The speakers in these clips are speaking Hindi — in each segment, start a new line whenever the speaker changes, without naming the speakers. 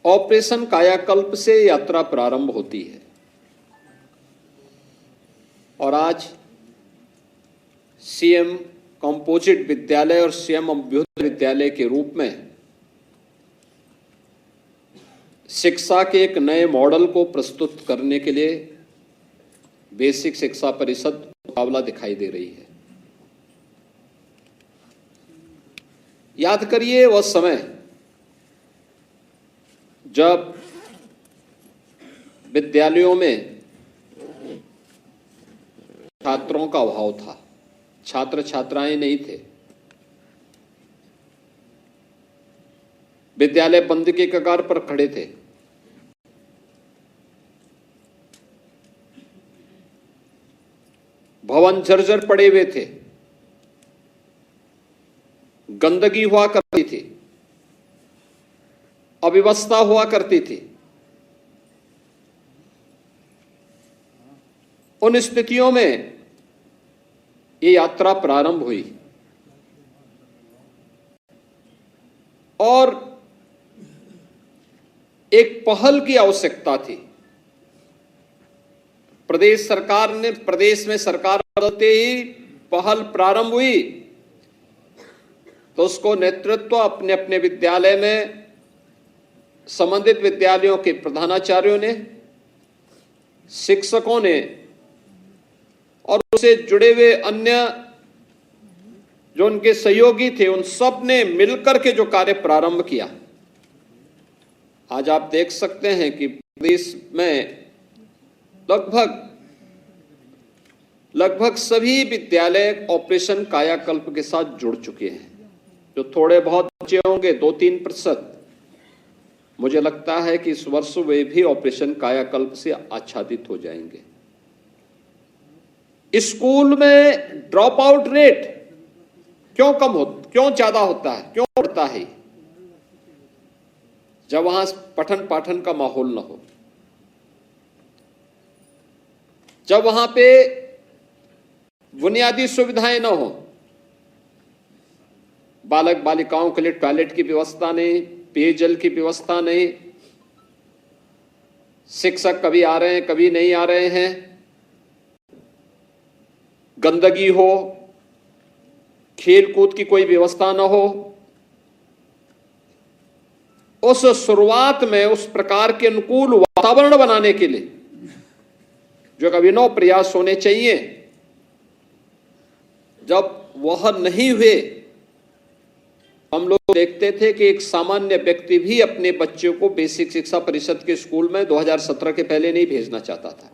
ऑपरेशन कायाकल्प से यात्रा प्रारंभ होती है और आज सीएम कंपोजिट विद्यालय और सीएम अभ्युदय विद्यालय के रूप में शिक्षा के एक नए मॉडल को प्रस्तुत करने के लिए बेसिक शिक्षा परिषद मुकाबला दिखाई दे रही है। याद करिए वह समय जब विद्यालयों में छात्रों का अभाव था, छात्र छात्राएं नहीं थे, विद्यालय बंद के कगार पर खड़े थे। भवन जर्जर पड़े हुए थे, गंदगी हुआ करती थी, अव्यवस्था हुआ करती थी। उन स्थितियों में ये यात्रा प्रारंभ हुई और एक पहल की आवश्यकता थी। प्रदेश सरकार ने, प्रदेश में सरकार बदलते ही पहल प्रारंभ हुई तो उसको नेतृत्व अपने अपने विद्यालय में संबंधित विद्यालयों के प्रधानाचार्यों ने, शिक्षकों ने और उससे जुड़े हुए अन्य जो उनके सहयोगी थे, उन सब ने मिलकर के जो कार्य प्रारंभ किया। आज आप देख सकते हैं कि प्रदेश में लगभग सभी विद्यालय ऑपरेशन कायाकल्प के साथ जुड़ चुके हैं। जो थोड़े बहुत बचे होंगे 2-3%, मुझे लगता है कि इस वर्ष वे भी ऑपरेशन कायाकल्प से आच्छादित हो जाएंगे। स्कूल में ड्रॉप आउट रेट क्यों ज्यादा होता है, क्यों बढ़ता है? जब वहां पठन पाठन का माहौल न हो, जब वहां पे बुनियादी सुविधाएं न हो, बालक बालिकाओं के लिए टॉयलेट की व्यवस्था नहीं, पेयजल की व्यवस्था नहीं, शिक्षक कभी आ रहे हैं कभी नहीं आ रहे हैं, गंदगी हो, खेल कूद की कोई व्यवस्था न हो, उस शुरुआत में उस प्रकार के अनुकूल वातावरण बनाने के लिए जो एक अभिनव प्रयास होने चाहिए, जब वह नहीं हुए, हम लोग देखते थे कि एक सामान्य व्यक्ति भी अपने बच्चों को बेसिक शिक्षा परिषद के स्कूल में 2017 के पहले नहीं भेजना चाहता था।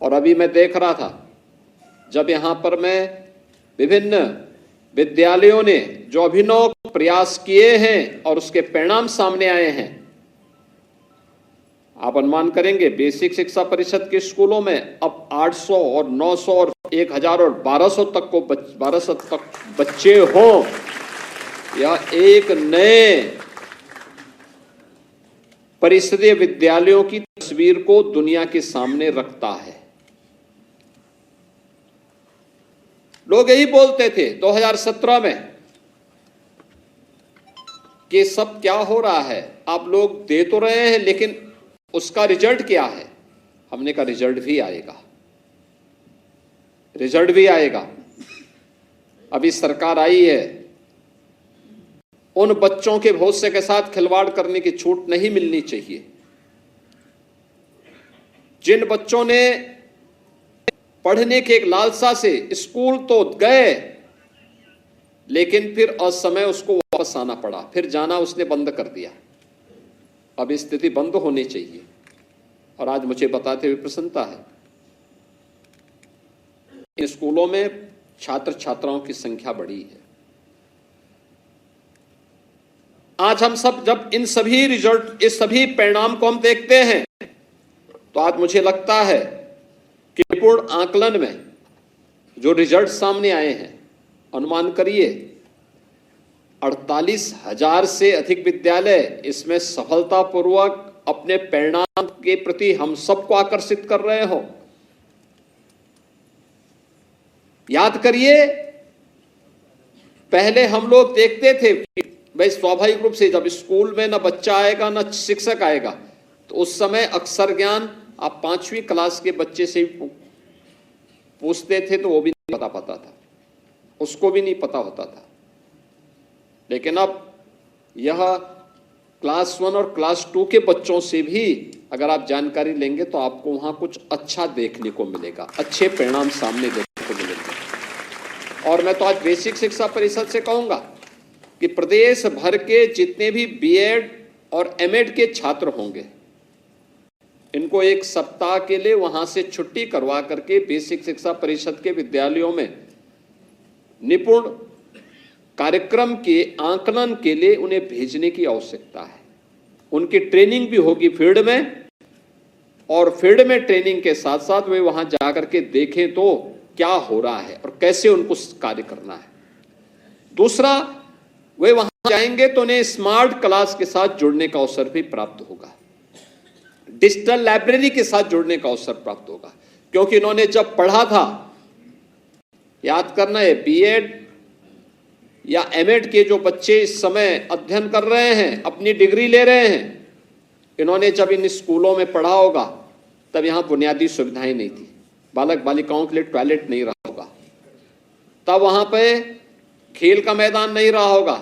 और अभी मैं देख रहा था, जब यहां पर मैं विभिन्न विद्यालयों ने जो अभिनव प्रयास किए हैं और उसके परिणाम सामने आए हैं, आप अनुमान करेंगे बेसिक शिक्षा परिषद के स्कूलों में अब 800 और 900 और 1000 और 1200 तक बच्चे हों, यह एक नए परिषदीय विद्यालयों की तस्वीर को दुनिया के सामने रखता है। लोग यही बोलते थे 2017 में कि सब क्या हो रहा है, आप लोग दे तो रहे हैं लेकिन उसका रिजल्ट क्या है? हमने कहा रिजल्ट भी आएगा, रिजल्ट भी आएगा। अभी सरकार आई है, उन बच्चों के भविष्य के साथ खिलवाड़ करने की छूट नहीं मिलनी चाहिए। जिन बच्चों ने पढ़ने के एक लालसा से स्कूल तो गए लेकिन फिर असमय उसको वापस आना पड़ा, फिर जाना उसने बंद कर दिया। अब स्थिति बंद होनी चाहिए। और आज मुझे बताते हुए प्रसन्नता है, इन स्कूलों में छात्र छात्राओं की संख्या बढ़ी है। आज हम सब जब इन सभी रिजल्ट, इस सभी परिणाम को हम देखते हैं तो आज मुझे लगता है कि पूर्ण आकलन में जो रिजल्ट सामने आए हैं, अनुमान करिए 48,000 से अधिक विद्यालय इसमें सफलतापूर्वक अपने परिणाम के प्रति हम सबको आकर्षित कर रहे हो। याद करिए, पहले हम लोग देखते थे कि भाई स्वाभाविक रूप से जब स्कूल में ना बच्चा आएगा ना शिक्षक आएगा, तो उस समय अक्षर ज्ञान आप 5वीं क्लास के बच्चे से पूछते थे तो वो भी नहीं पता था, उसको भी नहीं पता होता था। लेकिन अब यह क्लास 1 और क्लास 2 के बच्चों से भी अगर आप जानकारी लेंगे तो आपको वहां कुछ अच्छा देखने को मिलेगा, अच्छे परिणाम सामने देखने को मिलेंगे। और मैं तो आज बेसिक शिक्षा परिषद से कहूंगा कि प्रदेश भर के जितने भी बीएड और एमएड के छात्र होंगे, इनको एक सप्ताह के लिए वहां से छुट्टी करवा करके बेसिक शिक्षा परिषद के विद्यालयों में निपुण कार्यक्रम के आंकलन के लिए उन्हें भेजने की आवश्यकता है। उनकी ट्रेनिंग भी होगी फील्ड में, और फील्ड में ट्रेनिंग के साथ साथ वे वहां जाकर के देखें तो क्या हो रहा है और कैसे उनको कार्य करना है। दूसरा, वे वहां जाएंगे तो उन्हें स्मार्ट क्लास के साथ जुड़ने का अवसर भी प्राप्त होगा, डिजिटल लाइब्रेरी के साथ जुड़ने का अवसर प्राप्त होगा। क्योंकि इन्होंने जब पढ़ा था, याद करना है, बीएड या एमएड के जो बच्चे इस समय अध्ययन कर रहे हैं, अपनी डिग्री ले रहे हैं, इन्होंने जब इन स्कूलों में पढ़ा होगा तब यहां बुनियादी सुविधाएं नहीं थी, बालक बालिकाओं के लिए टॉयलेट नहीं रहा होगा, तब वहां पे खेल का मैदान नहीं रहा होगा,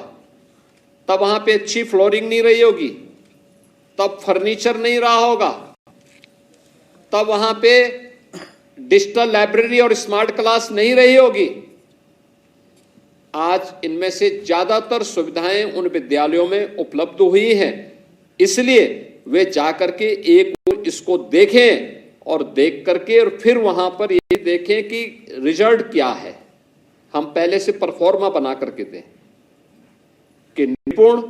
तब वहां पे अच्छी फ्लोरिंग नहीं रही होगी, तब फर्नीचर नहीं रहा होगा, तब वहां पे डिजिटल लाइब्रेरी और स्मार्ट क्लास नहीं रही होगी। आज इनमें से ज्यादातर सुविधाएं उन विद्यालयों में उपलब्ध हुई हैं, इसलिए वे जाकर के एक इसको देखें और देख करके और फिर वहां पर ये देखें कि रिजल्ट क्या है। हम पहले से परफॉर्मा बना करके दें कि निपुण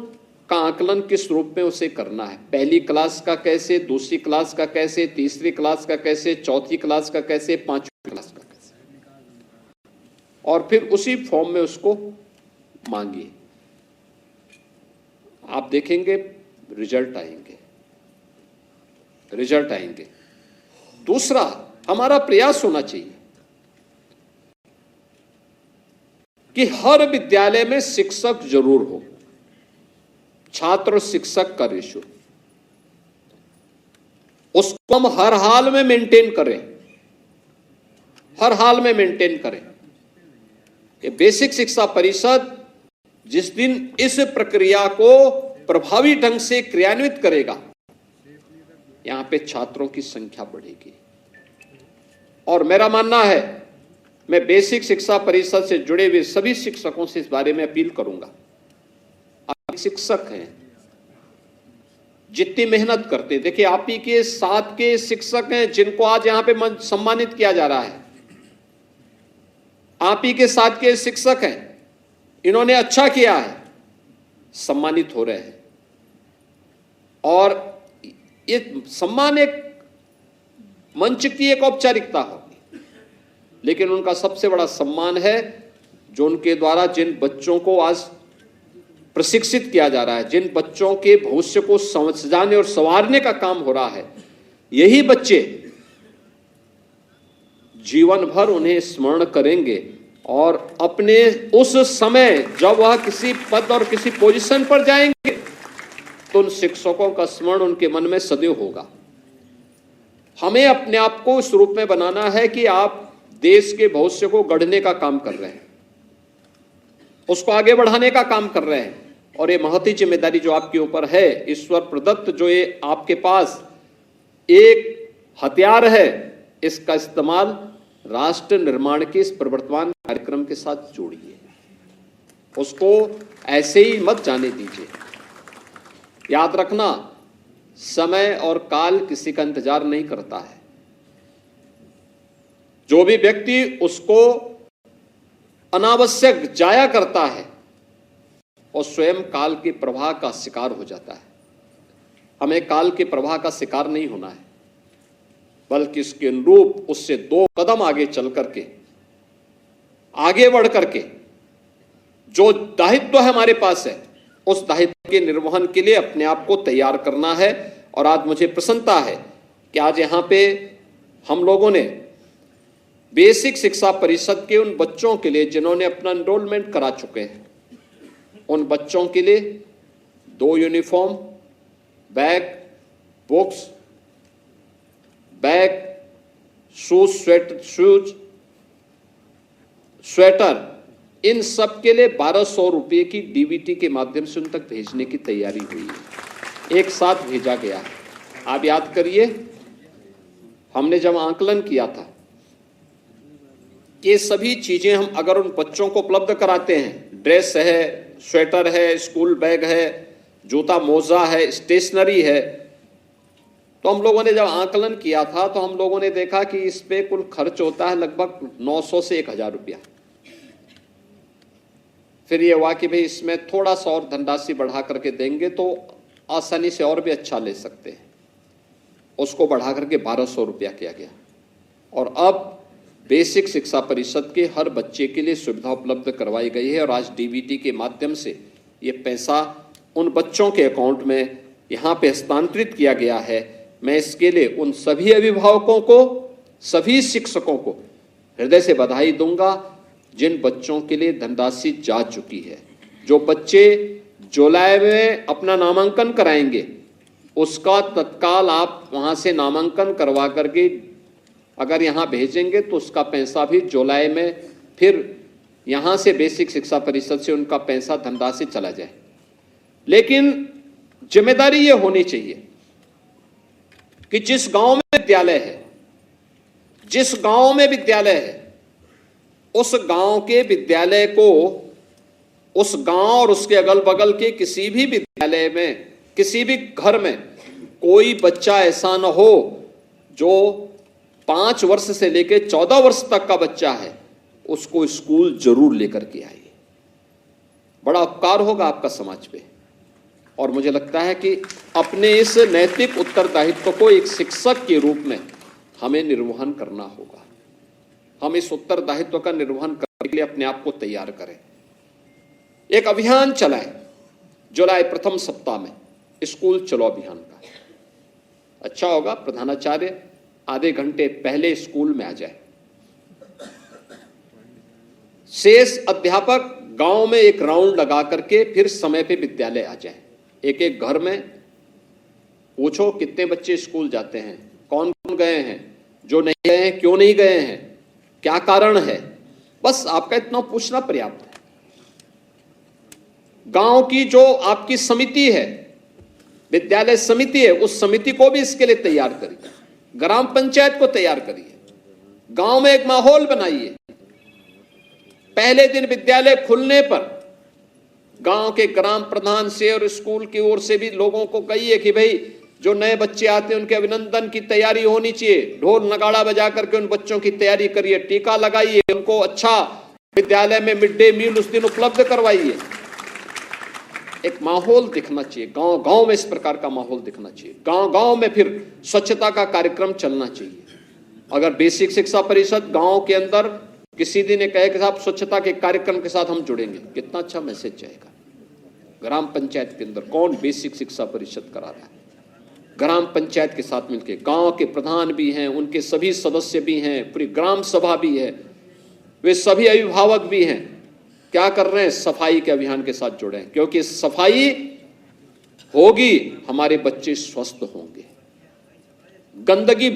का आकलन किस रूप में उसे करना है, पहली क्लास का कैसे, दूसरी क्लास का कैसे, तीसरी क्लास का कैसे, चौथी क्लास का कैसे, 5वीं क्लास का कैसे, और फिर उसी फॉर्म में उसको मांगिए। आप देखेंगे रिजल्ट आएंगे। दूसरा, हमारा प्रयास होना चाहिए कि हर विद्यालय में शिक्षक जरूर हो, छात्र और शिक्षक का रेशो उसको हम हर हाल में मेंटेन करें। ये बेसिक शिक्षा परिषद जिस दिन इस प्रक्रिया को प्रभावी ढंग से क्रियान्वित करेगा, यहां पे छात्रों की संख्या बढ़ेगी। और मेरा मानना है, मैं बेसिक शिक्षा परिषद से जुड़े हुए सभी शिक्षकों से इस बारे में अपील करूंगा, आप शिक्षक हैं, जितनी मेहनत करते, देखिए आप ही के साथ के शिक्षक हैं जिनको आज यहां पे सम्मानित किया जा रहा है, आप ही के साथ के शिक्षक हैं, इन्होंने अच्छा किया है, सम्मानित हो रहे हैं। और ये सम्मान एक मंच की एक औपचारिकता होगी, लेकिन उनका सबसे बड़ा सम्मान है जो उनके द्वारा जिन बच्चों को आज प्रशिक्षित किया जा रहा है, जिन बच्चों के भविष्य को समझाने और संवारने का काम हो रहा है, यही बच्चे जीवन भर उन्हें स्मरण करेंगे और अपने उस समय जब वह किसी पद और किसी पोजीशन पर जाएंगे तो उन शिक्षकों का स्मरण उनके मन में सदैव होगा। हमें अपने आप को इस रूप में बनाना है कि आप देश के भविष्य को गढ़ने का काम कर रहे हैं, उसको आगे बढ़ाने का काम कर रहे हैं, और ये महती जिम्मेदारी जो आपके ऊपर है, ईश्वर प्रदत्त जो ये आपके पास एक हथियार है, इसका इस्तेमाल राष्ट्र निर्माण के इस प्रवर्तमान कार्यक्रम के साथ जोड़िए, उसको ऐसे ही मत जाने दीजिए। याद रखना, समय और काल किसी का इंतजार नहीं करता है। जो भी व्यक्ति उसको अनावश्यक जाया करता है और स्वयं काल के प्रवाह का शिकार हो जाता है। हमें काल के प्रवाह का शिकार नहीं होना है, बल्कि इसके अनुरूप उससे 2 कदम आगे चल करके, आगे बढ़ करके जो दायित्व है हमारे पास है, उस दायित्व के निर्वहन के लिए अपने आप को तैयार करना है। और आज मुझे प्रसन्नता है कि आज यहां पे हम लोगों ने बेसिक शिक्षा परिषद के उन बच्चों के लिए जिन्होंने अपना एनरोलमेंट करा चुके हैं, उन बच्चों के लिए 2 uniform, bag, books, bag, shoes, sweater, इन सब के लिए 1200 रुपये की डीबीटी के माध्यम से उन तक भेजने की तैयारी हुई है। एक साथ भेजा गया है। आप याद करिए, हमने जब आंकलन किया था, ये सभी चीजें हम अगर उन बच्चों को उपलब्ध कराते हैं, ड्रेस है, स्वेटर है, स्कूल बैग है, जूता मोजा है, स्टेशनरी है, तो हम लोगों ने जब आंकलन किया था तो हम लोगों ने देखा कि इस पे कुल खर्च होता है लगभग 900 से 1000 रुपया। फिर ये हुआ कि भाई इसमें थोड़ा सा और धनराशि बढ़ा करके देंगे तो आसानी से और भी अच्छा ले सकते हैं। उसको बढ़ा करके 1200 रुपया किया गया। और अब बेसिक शिक्षा परिषद के हर बच्चे के लिए सुविधा उपलब्ध करवाई गई है और आज डीबीटी के माध्यम से ये पैसा उन बच्चों के अकाउंट में यहाँ पे हस्तांतरित किया गया है। मैं इसके लिए उन सभी अभिभावकों को, सभी शिक्षकों को हृदय से बधाई दूंगा जिन बच्चों के लिए धनराशि जा चुकी है। जो बच्चे जुलाई में अपना नामांकन कराएंगे उसका तत्काल आप वहाँ से नामांकन करवा करके अगर यहाँ भेजेंगे तो उसका पैसा भी जुलाई में फिर यहाँ से बेसिक शिक्षा परिषद से उनका पैसा धनराशि चला जाए। लेकिन जिम्मेदारी ये होनी चाहिए कि जिस गांव में विद्यालय है, जिस गांव में विद्यालय है, उस गांव के विद्यालय को उस गांव और उसके अगल बगल के किसी भी विद्यालय में, किसी भी घर में कोई बच्चा ऐसा न हो जो 5 वर्ष से लेकर 14 वर्ष तक का बच्चा है, उसको स्कूल जरूर लेकर के आइए। बड़ा उपकार होगा आपका समाज पे। और मुझे लगता है कि अपने इस नैतिक उत्तरदायित्व को एक शिक्षक के रूप में हमें निर्वहन करना होगा। हम इस उत्तरदायित्व का निर्वहन करने के लिए अपने आप को तैयार करें। एक अभियान चलाएं जुलाई प्रथम सप्ताह में, स्कूल चलो अभियान का। अच्छा होगा प्रधानाचार्य आधे घंटे पहले स्कूल में आ जाए, शेष अध्यापक गांव में एक राउंड लगा करके फिर समय पे विद्यालय आ जाए। एक एक घर में पूछो कितने बच्चे स्कूल जाते हैं, कौन कौन गए हैं, जो नहीं गए हैं क्यों नहीं गए हैं, क्या कारण है, बस आपका इतना पूछना पर्याप्त है। गांव की जो आपकी समिति है, विद्यालय समिति है, उस समिति को भी इसके लिए तैयार करिए, ग्राम पंचायत को तैयार करिए, गांव में एक माहौल बनाइए। पहले दिन विद्यालय खुलने पर गांव के ग्राम प्रधान से और स्कूल की ओर से भी लोगों को कहिए कि भाई जो नए बच्चे आते हैं उनके अभिनंदन की तैयारी होनी चाहिए, ढोल नगाड़ा बजा करके उन बच्चों की तैयारी करिए, टीका लगाइए, उनको अच्छा विद्यालय में मिड डे मील उस दिन उपलब्ध करवाइए। एक माहौल दिखना चाहिए, गांव गांव में इस प्रकार का माहौल दिखना चाहिए। गांव गांव में फिर स्वच्छता का कार्यक्रम चलना चाहिए। अगर बेसिक शिक्षा परिषद गांव के अंदर किसी दिन ये कहे कि साहब स्वच्छता के कार्यक्रम के साथ हम जुड़ेंगे, कितना अच्छा मैसेज जाएगा। ग्राम पंचायत के अंदर कौन बेसिक शिक्षा परिषद करा रहा है, ग्राम पंचायत के साथ मिलकर, गांव के प्रधान भी हैं, उनके सभी सदस्य भी हैं, पूरी ग्राम सभा भी है, वे सभी अभिभावक भी हैं, क्या कर रहे हैं, सफाई के अभियान के साथ जुड़े हैं। क्योंकि सफाई होगी हमारे बच्चे स्वस्थ होंगे, गंदगी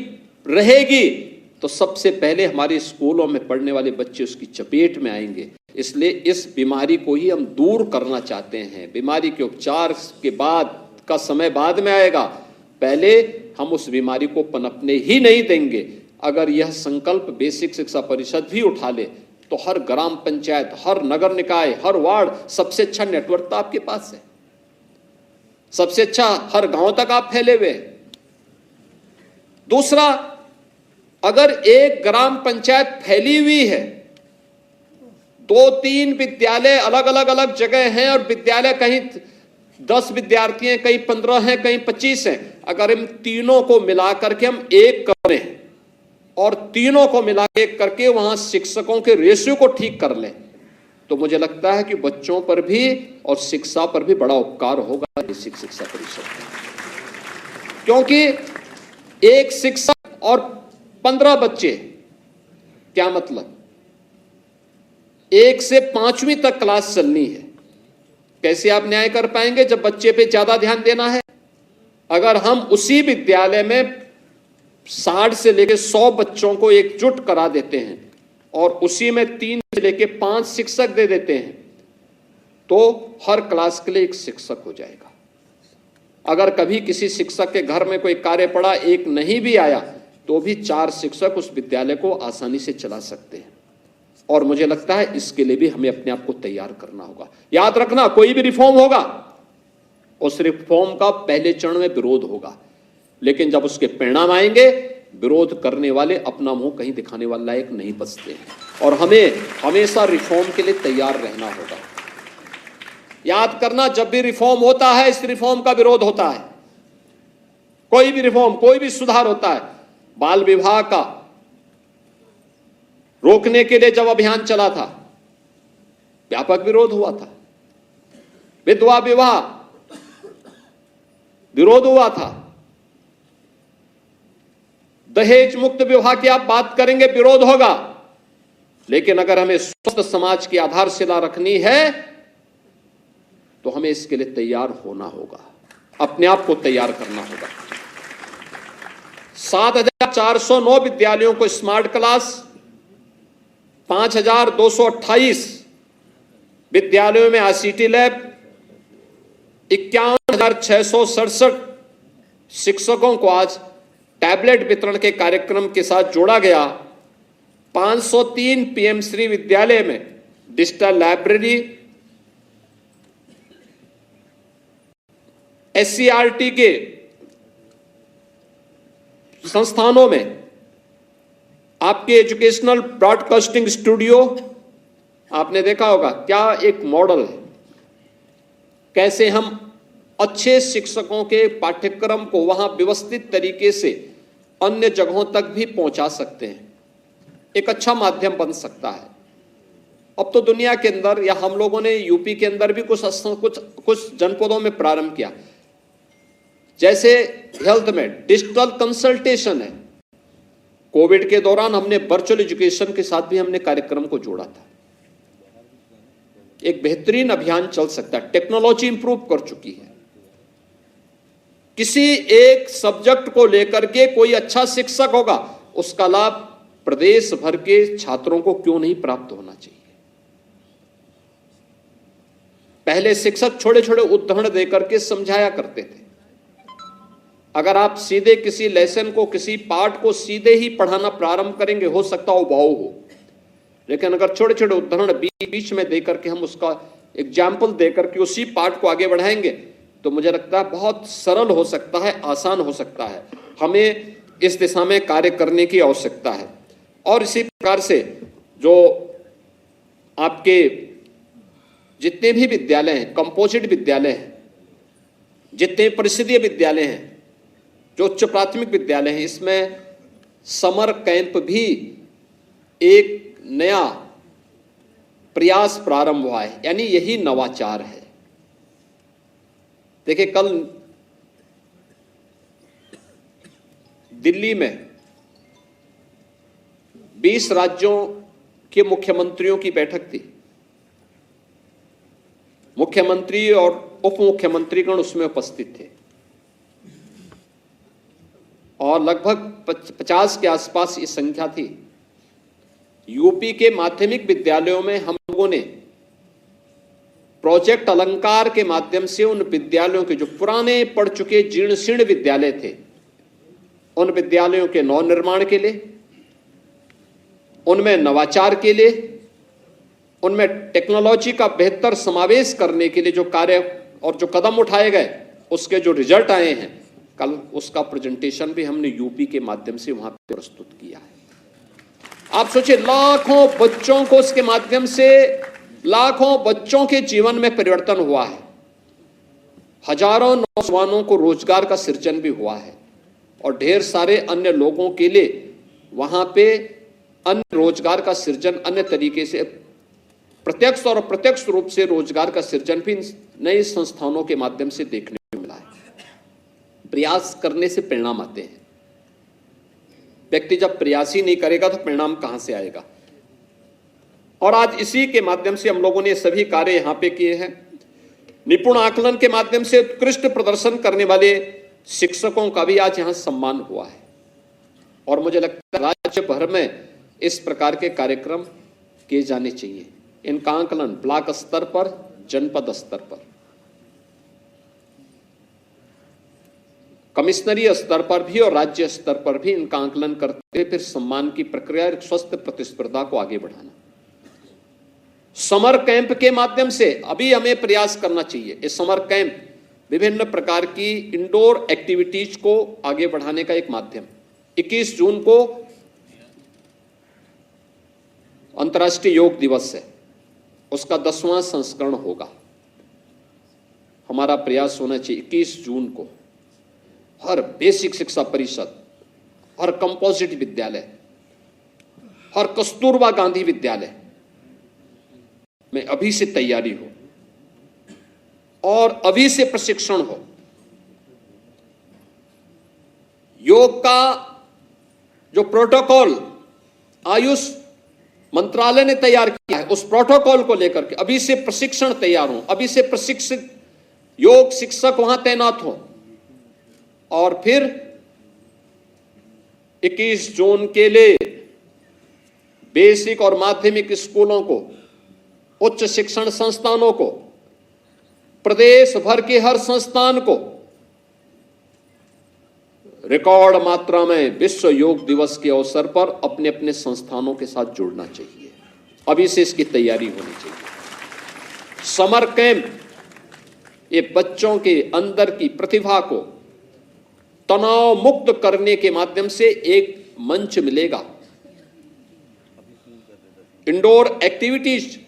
रहेगी तो सबसे पहले हमारे स्कूलों में पढ़ने वाले बच्चे उसकी चपेट में आएंगे। इसलिए इस बीमारी को ही हम दूर करना चाहते हैं। बीमारी के उपचार के बाद का समय बाद में आएगा, पहले हम उस बीमारी को पनपने ही नहीं देंगे। अगर यह संकल्प बेसिक शिक्षा परिषद भी उठा ले तो हर ग्राम पंचायत, हर नगर निकाय, हर वार्ड, सबसे अच्छा नेटवर्क तो आपके पास है, सबसे अच्छा हर गांव तक आप फैले हुए हैं। दूसरा, अगर एक ग्राम पंचायत फैली हुई है, 2-3 विद्यालय अलग अलग अलग जगह हैं और विद्यालय कहीं 10 विद्यार्थी हैं, कहीं 15 हैं, कहीं 25 हैं, अगर इन तीनों को मिला करके हम एक करें और तीनों को मिला के करके वहां शिक्षकों के रेशियो को ठीक कर लें तो मुझे लगता है कि बच्चों पर भी और शिक्षा पर भी बड़ा उपकार होगा बेसिक शिक्षा परिषद का। क्योंकि एक शिक्षक और 15 बच्चे, क्या मतलब, 1 से 5वीं तक क्लास चलनी है, कैसे आप न्याय कर पाएंगे जब बच्चे पे ज्यादा ध्यान देना है? अगर हम उसी विद्यालय में 60 से लेकर 100 बच्चों को एकजुट करा देते हैं और उसी में 3 से लेकर 5 शिक्षक दे देते हैं तो हर क्लास के लिए एक शिक्षक हो जाएगा। अगर कभी किसी शिक्षक के घर में कोई कार्य पड़ा, एक नहीं भी आया, तो भी 4 शिक्षक उस विद्यालय को आसानी से चला सकते हैं। और मुझे लगता है इसके लिए भी हमें अपने आप को तैयार करना होगा। याद रखना, कोई भी रिफॉर्म होगा, उस रिफॉर्म का पहले चरण में विरोध होगा, लेकिन जब उसके परिणाम आएंगे, विरोध करने वाले अपना मुंह कहीं दिखाने वाला लायक नहीं बचते हैं। और हमें हमेशा रिफॉर्म के लिए तैयार रहना होगा। याद करना, जब भी रिफॉर्म होता है, इस रिफॉर्म का विरोध होता है। कोई भी रिफॉर्म, कोई भी सुधार होता है, बाल विवाह का रोकने के लिए जब अभियान चला था, व्यापक विरोध हुआ था। विधवा विवाह विरोध हुआ था। दहेज मुक्त विवाह की आप बात करेंगे, विरोध होगा। लेकिन अगर हमें स्वस्थ समाज की आधारशिला रखनी है तो हमें इसके लिए तैयार होना होगा, अपने आप को तैयार करना होगा। 7,409 विद्यालयों को स्मार्ट क्लास, 5,228 विद्यालयों में आईसीटी लैब, 51,667 शिक्षकों को आज टैबलेट वितरण के कार्यक्रम के साथ जोड़ा गया। 503 पीएम श्री विद्यालय में डिजिटल लाइब्रेरी, एससीईआरटी के संस्थानों में आपके एजुकेशनल ब्रॉडकास्टिंग स्टूडियो, आपने देखा होगा क्या एक मॉडल है, कैसे हम अच्छे शिक्षकों के पाठ्यक्रम को वहां व्यवस्थित तरीके से अन्य जगहों तक भी पहुंचा सकते हैं। एक अच्छा माध्यम बन सकता है। अब तो दुनिया के अंदर, या हम लोगों ने यूपी के अंदर भी कुछ जनपदों में प्रारंभ किया। जैसे हेल्थ में डिजिटल कंसल्टेशन है। कोविड के दौरान हमने वर्चुअल एजुकेशन के साथ भी हमने कार्यक्रम को जोड़ा था। एक बेहतरीन अभियान चल सकता है। टेक्नोलॉजी इंप्रूव कर चुकी है। किसी एक सब्जेक्ट को लेकर के कोई अच्छा शिक्षक होगा, उसका लाभ प्रदेश भर के छात्रों को क्यों नहीं प्राप्त होना चाहिए? पहले शिक्षक छोटे छोटे उदाहरण देकर के समझाया करते थे। अगर आप सीधे किसी लेसन को, किसी पाठ को सीधे ही पढ़ाना प्रारंभ करेंगे, हो सकता हो भाव हो, लेकिन अगर छोटे छोटे उदाहरण बीच में देकर के हम उसका एग्जाम्पल देकर के उसी पाठ को आगे बढ़ाएंगे तो मुझे लगता है बहुत सरल हो सकता है, आसान हो सकता है। हमें इस दिशा में कार्य करने की आवश्यकता है। और इसी प्रकार से जो आपके जितने भी विद्यालय हैं, कंपोजिट विद्यालय हैं, जितने परिषदीय विद्यालय हैं, जो उच्च प्राथमिक विद्यालय हैं, इसमें समर कैंप भी एक नया प्रयास प्रारंभ हुआ है। यानी यही नवाचार है। देखिए, कल दिल्ली में 20 राज्यों के मुख्यमंत्रियों की बैठक थी। मुख्यमंत्री और उप मुख्यमंत्रीगण उसमें उपस्थित थे और लगभग 50 के आसपास ये संख्या थी। यूपी के माध्यमिक विद्यालयों में हम लोगों ने प्रोजेक्ट अलंकार के माध्यम से उन विद्यालयों के जो पुराने पड़ चुके जीर्ण शीर्ण विद्यालय थे, उन विद्यालयों के नवनिर्माण के लिए, उनमें नवाचार के लिए, उनमें टेक्नोलॉजी का बेहतर समावेश करने के लिए जो कार्य और जो कदम उठाए गए, उसके जो रिजल्ट आए हैं, कल उसका प्रेजेंटेशन भी हमने यूपी के माध्यम से वहां पर प्रस्तुत किया है। आप सोचिए, लाखों बच्चों को उसके माध्यम से, लाखों बच्चों के जीवन में परिवर्तन हुआ है। हजारों नौजवानों को रोजगार का सृजन भी हुआ है और ढेर सारे अन्य लोगों के लिए वहां पे अन्य रोजगार का सृजन, अन्य तरीके से प्रत्यक्ष और अप्रत्यक्ष रूप से रोजगार का सृजन भी नए संस्थानों के माध्यम से देखने को मिला है। प्रयास करने से परिणाम आते हैं। व्यक्ति जब प्रयास ही नहीं करेगा तो परिणाम कहां से आएगा? और आज इसी के माध्यम से हम लोगों ने सभी कार्य यहां पे किए हैं। निपुण आकलन के माध्यम से उत्कृष्ट प्रदर्शन करने वाले शिक्षकों का भी आज यहां सम्मान हुआ है। और मुझे लगता है राज्य भर में इस प्रकार के कार्यक्रम किए जाने चाहिए। इनका आकलन ब्लॉक स्तर पर, जनपद स्तर पर, कमिश्नरी स्तर पर भी और राज्य स्तर पर भी इनका आकलन करते हुए फिर सम्मान की प्रक्रिया, एक स्वस्थ प्रतिस्पर्धा को आगे बढ़ाना। समर कैंप के माध्यम से अभी हमें प्रयास करना चाहिए। इस समर कैंप विभिन्न प्रकार की इंडोर एक्टिविटीज को आगे बढ़ाने का एक माध्यम। 21 जून को अंतर्राष्ट्रीय योग दिवस है, उसका 10वां संस्करण होगा। हमारा प्रयास होना चाहिए 21 जून को हर बेसिक शिक्षा परिषद, हर कंपोजिट विद्यालय, हर कस्तूरबा गांधी विद्यालय में अभी से तैयारी हो और अभी से प्रशिक्षण हो। योग का जो प्रोटोकॉल आयुष मंत्रालय ने तैयार किया है, उस प्रोटोकॉल को लेकर के अभी से प्रशिक्षण तैयार हो, अभी से प्रशिक्षित योग शिक्षक वहां तैनात हो और फिर 21 जून के लिए बेसिक और माध्यमिक स्कूलों को, उच्च शिक्षण संस्थानों को, प्रदेश भर के हर संस्थान को रिकॉर्ड मात्रा में विश्व योग दिवस के अवसर पर अपने अपने संस्थानों के साथ जुड़ना चाहिए। अभी से इसकी तैयारी होनी चाहिए। समर कैंप ये बच्चों के अंदर की प्रतिभा को तनाव मुक्त करने के माध्यम से एक मंच मिलेगा। इंडोर एक्टिविटीज,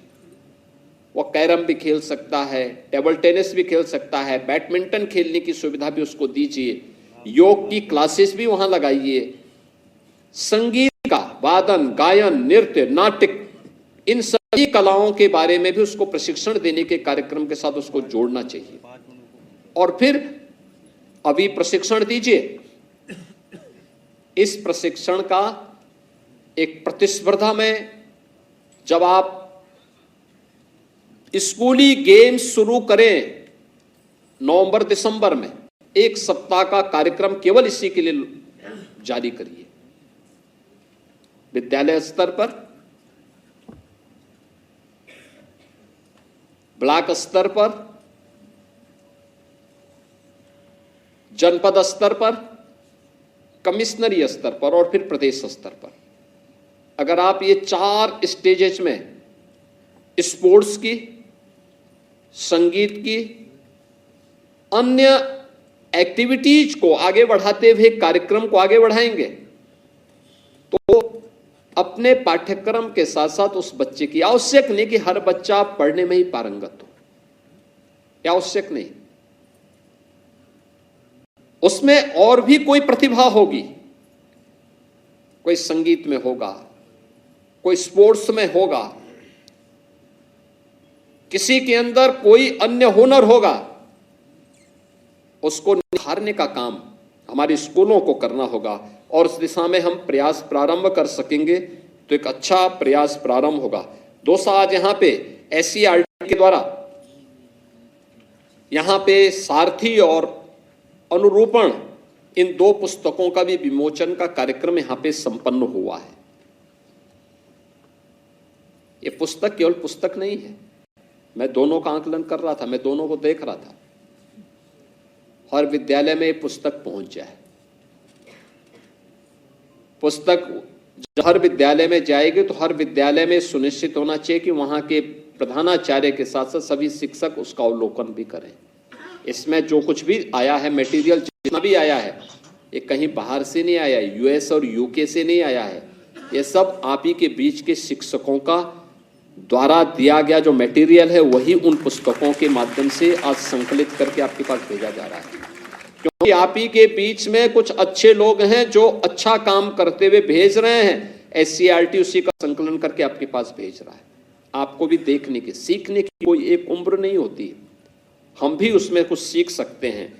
वो कैरम भी खेल सकता है, टेबल टेनिस भी खेल सकता है, बैडमिंटन खेलने की सुविधा भी उसको दीजिए, योग की क्लासेस भी वहां लगाइए, संगीत का वादन, गायन, नृत्य, नाटक, इन सभी कलाओं के बारे में भी उसको प्रशिक्षण देने के कार्यक्रम के साथ उसको जोड़ना चाहिए। और फिर अभी प्रशिक्षण दीजिए। इस प्रशिक्षण का एक प्रतिस्पर्धा में जब आप स्कूली गेम्स शुरू करें नवंबर दिसंबर में, एक सप्ताह का कार्यक्रम केवल इसी के लिए जारी करिए। विद्यालय स्तर पर, ब्लॉक स्तर पर, जनपद स्तर पर, कमिश्नरी स्तर पर और फिर प्रदेश स्तर पर। अगर आप ये 4 स्टेजेस में स्पोर्ट्स की, संगीत की, अन्य एक्टिविटीज को आगे बढ़ाते हुए कार्यक्रम को आगे बढ़ाएंगे तो अपने पाठ्यक्रम के साथ साथ उस बच्चे की, आवश्यक नहीं कि हर बच्चा पढ़ने में ही पारंगत हो, यह आवश्यक नहीं, उसमें और भी कोई प्रतिभा होगी। कोई संगीत में होगा, कोई स्पोर्ट्स में होगा, किसी के अंदर कोई अन्य हुनर होगा, उसको निखारने का काम हमारे स्कूलों को करना होगा और उस दिशा में हम प्रयास प्रारंभ कर सकेंगे तो एक अच्छा प्रयास प्रारंभ होगा। दोस्तों, आज यहाँ पे SCERT के द्वारा यहाँ पे सारथी और अनुरूपण, इन 2 पुस्तकों का भी विमोचन का कार्यक्रम यहाँ पे संपन्न हुआ है। ये पुस्तक केवल पुस्तक नहीं है, मैं दोनों का आकलन कर रहा था, मैं दोनों को देख रहा था। हर विद्यालय में ये पुस्तक पहुंच जाए। पुस्तक जब हर विद्यालय में जाएगी तो हर विद्यालय में सुनिश्चित होना चाहिए कि वहां के प्रधानाचार्य के साथ साथ सभी शिक्षक उसका अवलोकन भी करें। इसमें जो कुछ भी आया है, मटेरियल जितना भी आया है, ये कहीं बाहर से नहीं आया है, US और UK से नहीं आया है। ये सब आप ही के बीच के शिक्षकों का द्वारा दिया गया जो मटेरियल है, वही उन पुस्तकों के माध्यम से आज संकलित करके आपके पास भेजा जा रहा है। क्योंकि आप ही के बीच में कुछ अच्छे लोग हैं जो अच्छा काम करते हुए भेज रहे हैं, SCERT उसी का संकलन करके आपके पास भेज रहा है। आपको भी देखने की, सीखने की कोई एक उम्र नहीं होती, हम भी उसमें कुछ सीख सकते हैं।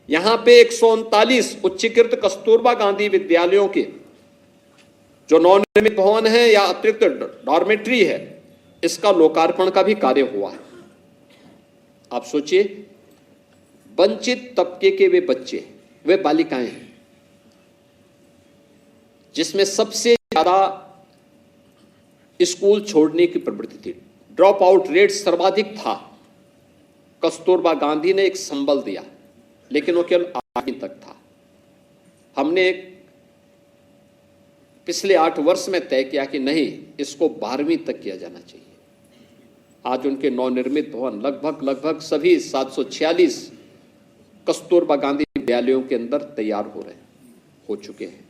यहाँ पे 139 उच्चीकृत कस्तूरबा गांधी विद्यालयों के जो नवनिर्मित भवन है या अतिरिक्त डॉर्मेट्री है, इसका लोकार्पण का भी कार्य हुआ है। आप सोचिए, वंचित तबके के वे बच्चे, वे बालिकाएं हैं जिसमें सबसे ज्यादा स्कूल छोड़ने की प्रवृत्ति थी, ड्रॉप आउट रेट सर्वाधिक था। कस्तूरबा गांधी ने एक संबल दिया, लेकिन वो केवल 8वीं तक था। हमने पिछले 8 वर्ष में तय किया कि नहीं, इसको 12वीं तक किया जाना चाहिए। आज उनके नवनिर्मित भवन लगभग सभी 746 कस्तूरबा गांधी विद्यालयों के अंदर तैयार हो चुके हैं।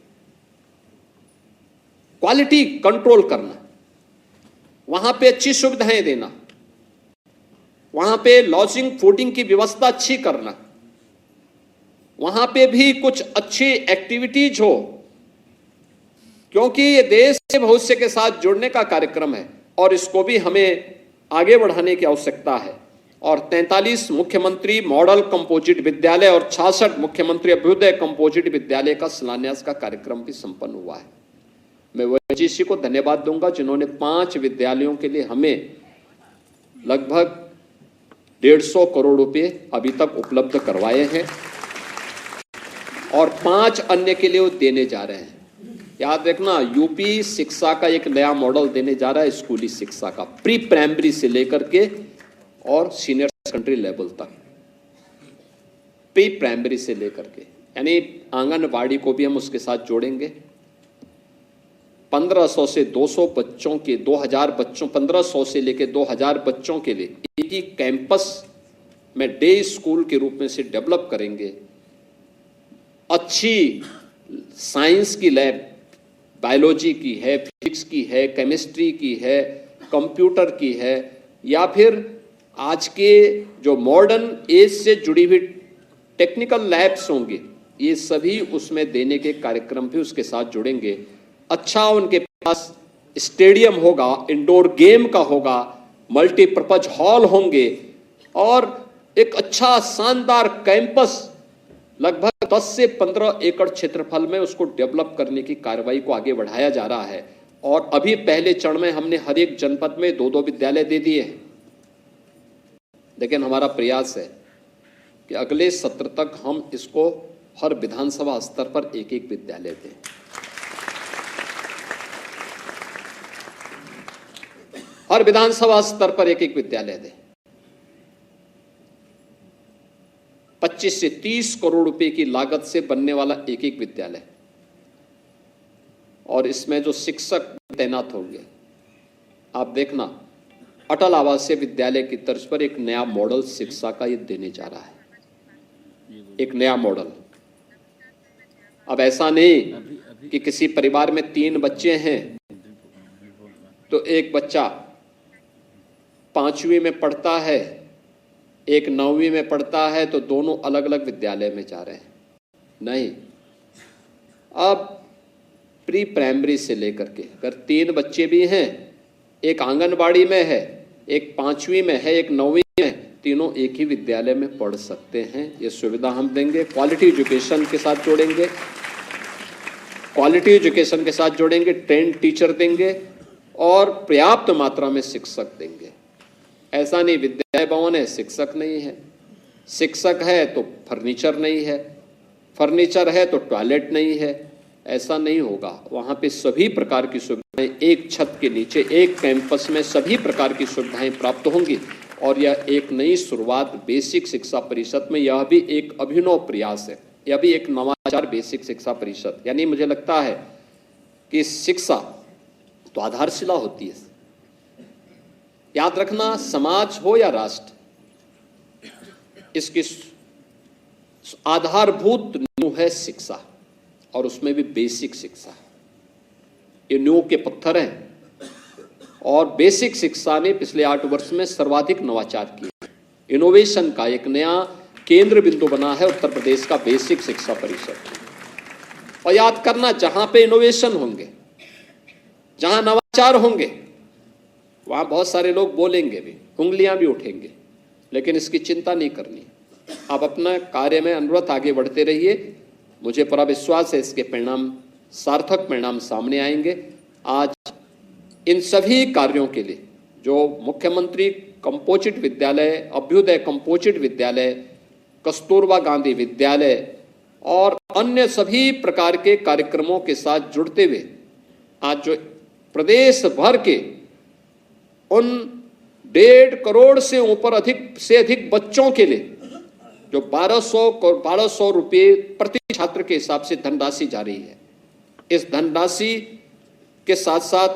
क्वालिटी कंट्रोल करना, वहां पे अच्छी सुविधाएं देना, वहां पे लॉजिंग फूडिंग की व्यवस्था अच्छी करना, वहां पे भी कुछ अच्छी एक्टिविटीज हो, क्योंकि ये देश के भविष्य के साथ जुड़ने का कार्यक्रम है और इसको भी हमें आगे बढ़ाने की आवश्यकता है। और 43 मुख्यमंत्री मॉडल कंपोजिट विद्यालय और 66 मुख्यमंत्री अभ्युदय कंपोजिट विद्यालय का शिलान्यास का कार्यक्रम भी संपन्न हुआ है। मैं वजीर जी को धन्यवाद दूंगा जिन्होंने 5 विद्यालयों के लिए हमें लगभग 150 करोड़ रुपए अभी तक उपलब्ध करवाए हैं और 5 अन्य के लिए वो देने जा रहे हैं। याद रखना, यूपी शिक्षा का एक नया मॉडल देने जा रहा है, स्कूली शिक्षा का, प्री प्राइमरी से लेकर के और सीनियर सेकेंडरी लेवल तक, प्री प्राइमरी से लेकर के, यानी आंगनबाड़ी को भी हम उसके साथ जोड़ेंगे। 1500 से 200 बच्चों के 2000 बच्चों 1500 से लेकर 2000 बच्चों के लिए एक ही कैंपस में डे स्कूल के रूप में से डेवलप करेंगे। अच्छी साइंस की लैब, बायोलॉजी की है, फिजिक्स की है, केमिस्ट्री की है, कंप्यूटर की है, या फिर आज के जो मॉडर्न एज से जुड़ी हुई टेक्निकल लैब्स होंगे, ये सभी उसमें देने के कार्यक्रम भी उसके साथ जुड़ेंगे। अच्छा उनके पास स्टेडियम होगा, इंडोर गेम का होगा, मल्टीपर्पज हॉल होंगे और एक अच्छा शानदार कैंपस लगभग 10 से 15 एकड़ क्षेत्रफल में उसको डेवलप करने की कार्रवाई को आगे बढ़ाया जा रहा है। और अभी पहले चरण में हमने हर एक जनपद में 2-2 विद्यालय दे दिए हैं, लेकिन हमारा प्रयास है कि अगले सत्र तक हम इसको हर विधानसभा स्तर पर एक-एक विद्यालय दें। हर विधानसभा स्तर पर एक-एक विद्यालय दें। 25 से 30 करोड़ रुपए की लागत से बनने वाला एक-एक विद्यालय, और इसमें जो शिक्षक तैनात होंगे, आप देखना, अटल आवासीय विद्यालय की तर्ज पर एक नया मॉडल शिक्षा का ये देने जा रहा है, एक नया मॉडल। अब ऐसा नहीं कि किसी परिवार में 3 बच्चे हैं तो एक बच्चा 5वीं में पढ़ता है, एक 9वीं में पढ़ता है, तो दोनों अलग अलग विद्यालय में जा रहे हैं। नहीं, अब प्री प्राइमरी से लेकर के अगर 3 बच्चे भी हैं, एक आंगनबाड़ी में है, एक 5वीं में है, एक 9वीं में, तीनों एक ही विद्यालय में पढ़ सकते हैं। ये सुविधा हम देंगे। क्वालिटी एजुकेशन के साथ जोड़ेंगे, क्वालिटी एजुकेशन के साथ जोड़ेंगे, ट्रेंड टीचर देंगे और पर्याप्त मात्रा में शिक्षक देंगे। ऐसा नहीं विद्यालय भवन है, शिक्षक नहीं है, शिक्षक है तो फर्नीचर नहीं है, फर्नीचर है तो टॉयलेट नहीं है, ऐसा नहीं होगा। वहाँ पे सभी प्रकार की सुविधाएं एक छत के नीचे, एक कैंपस में सभी प्रकार की सुविधाएं प्राप्त होंगी। और यह एक नई शुरुआत बेसिक शिक्षा परिषद में, यह भी एक अभिनव प्रयास है, यह भी एक नवाचार बेसिक शिक्षा परिषद। यानी मुझे लगता है कि शिक्षा तो आधारशिला होती है। याद रखना, समाज हो या राष्ट्र, इसकी आधारभूत नींव है शिक्षा, और उसमें भी बेसिक शिक्षा। ये नींव के पत्थर हैं और बेसिक शिक्षा ने पिछले 8 वर्ष में सर्वाधिक नवाचार किए। इनोवेशन का एक नया केंद्र बिंदु बना है उत्तर प्रदेश का बेसिक शिक्षा परिषद। और याद करना, जहां पे इनोवेशन होंगे, जहां नवाचार होंगे, वहां बहुत सारे लोग बोलेंगे भी, उंगलियां भी उठेंगे, लेकिन इसकी चिंता नहीं करनी। आप अपना कार्य में अनुरत आगे बढ़ते रहिए। मुझे पूरा विश्वास है इसके परिणाम, सार्थक परिणाम सामने आएंगे। आज इन सभी कार्यों के लिए जो मुख्यमंत्री कंपोजिट विद्यालय, अभ्युदय कंपोजिट विद्यालय, कस्तूरबा गांधी विद्यालय और अन्य सभी प्रकार के कार्यक्रमों के साथ जुड़ते हुए आज जो प्रदेश भर के उन 1.5 करोड़ से ऊपर अधिक बच्चों के लिए जो 1200 रुपये प्रति छात्र के हिसाब से धनराशि जा रही है, इस धनराशि के साथ साथ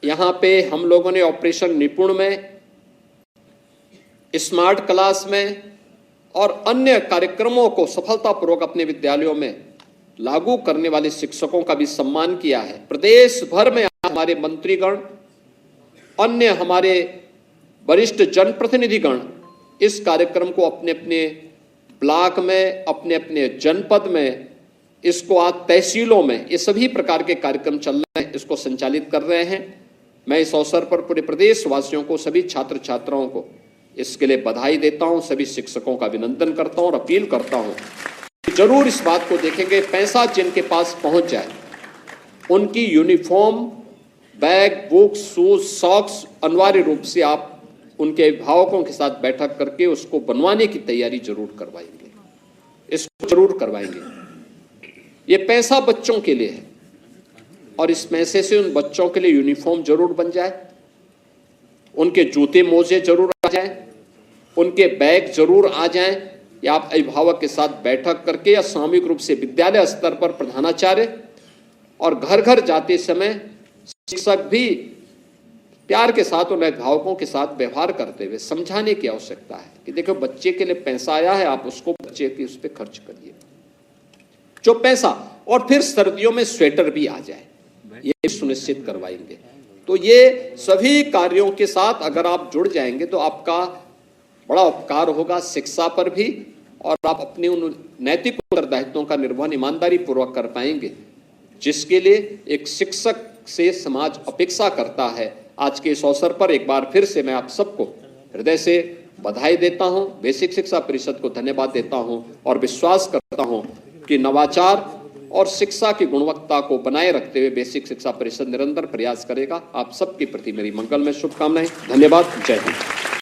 यहां पे हम लोगों ने ऑपरेशन निपुण में, स्मार्ट क्लास में और अन्य कार्यक्रमों को सफलतापूर्वक अपने विद्यालयों में लागू करने वाले शिक्षकों का भी सम्मान किया है। प्रदेश भर में हमारे मंत्रीगण, अन्य हमारे वरिष्ठ जनप्रतिनिधिगण इस कार्यक्रम को अपने अपने ब्लॉक में, अपने अपने जनपद में, इसको आज तहसीलों में, ये सभी प्रकार के कार्यक्रम चल रहे हैं, इसको संचालित कर रहे हैं। मैं इस अवसर पर पूरे प्रदेश वासियों को, सभी छात्र छात्राओं को इसके लिए बधाई देता हूं, सभी शिक्षकों का अभिनंदन करता हूं और अपील करता हूं कि जरूर इस बात को देखेंगे, पैसा जिनके पास पहुंच जाए उनकी uniform, bag, books, shoes, socks अनिवार्य रूप से आप उनके अभिभावकों के साथ बैठक करके उसको बनवाने की तैयारी जरूर करवाएंगे, इसको जरूर करवाएंगे। ये पैसा बच्चों के लिए है और इस पैसे से उन बच्चों के लिए यूनिफॉर्म जरूर बन जाए, उनके जूते मोजे जरूर आ जाएं, उनके बैग जरूर आ जाएं। या आप अभिभावक के साथ बैठक करके या सामूहिक रूप से विद्यालय स्तर पर प्रधानाचार्य और घर घर जाते समय शिक्षक भी प्यार के साथ उन अभिभावकों के साथ व्यवहार करते हुए समझाने की आवश्यकता है कि देखो बच्चे के लिए पैसा आया है, आप उसको बच्चे की उस पर खर्च करिए जो पैसा, और फिर सर्दियों में स्वेटर भी आ जाए, ये सुनिश्चित करवाएंगे। तो ये सभी कार्यों के साथ अगर आप जुड़ जाएंगे तो आपका बड़ा उपकार होगा शिक्षा पर भी, और आप अपने उन नैतिक उत्तरदायित्वों का निर्वहन ईमानदारी पूर्वक कर पाएंगे जिसके लिए एक शिक्षक से समाज अपेक्षा करता है। आज के इस अवसर पर एक बार फिर से मैं आप सबको हृदय से बधाई देता हूं, बेसिक शिक्षा परिषद को धन्यवाद देता हूं और विश्वास करता हूं कि नवाचार और शिक्षा की गुणवत्ता को बनाए रखते हुए बेसिक शिक्षा परिषद निरंतर प्रयास करेगा। आप सबके प्रति मेरी मंगलमय शुभकामनाएं। धन्यवाद। जय हिंद।